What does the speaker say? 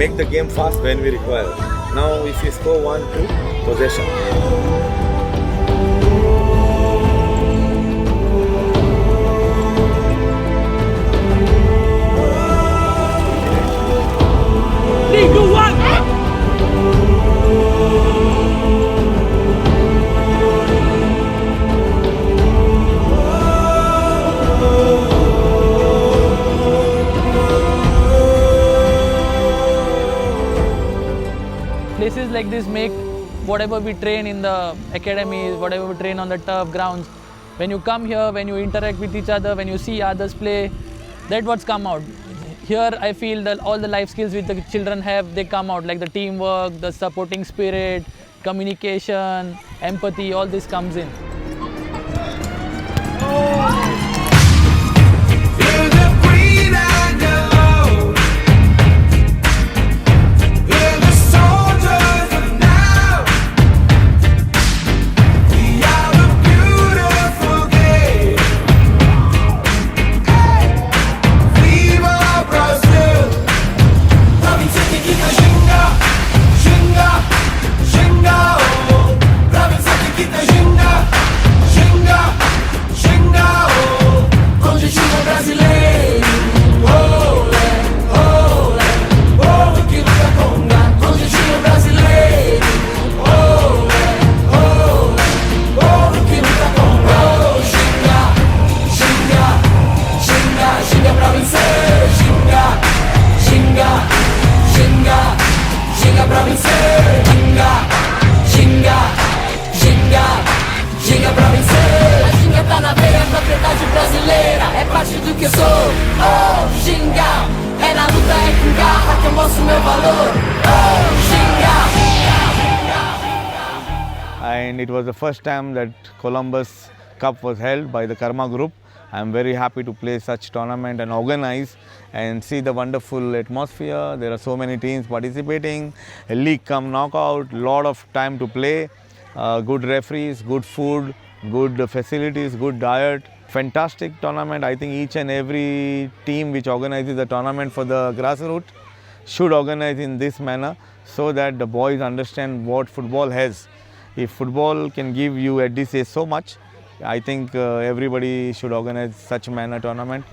make the game fast when we require. Now if you score 1-2, possession. Places like this make whatever we train in the academies, whatever we train on the turf grounds, when you come here, when you interact with each other, when you see others play, that's what's come out. Here I feel that all the life skills which the children have, they come out, like the teamwork, the supporting spirit, communication, empathy, all this comes in. And it was the first time that Columbus Cup was held by the Karma Group. I am very happy to play such tournament and organize and see the wonderful atmosphere. There are so many teams participating, a league come knockout, lot of time to play, good referees, good food, good facilities, good diet. Fantastic tournament. I think each and every team which organizes the tournament for the grassroots should organize in this manner so that the boys understand what football has. If football can give you at this age so much, I think everybody should organize such manner tournament.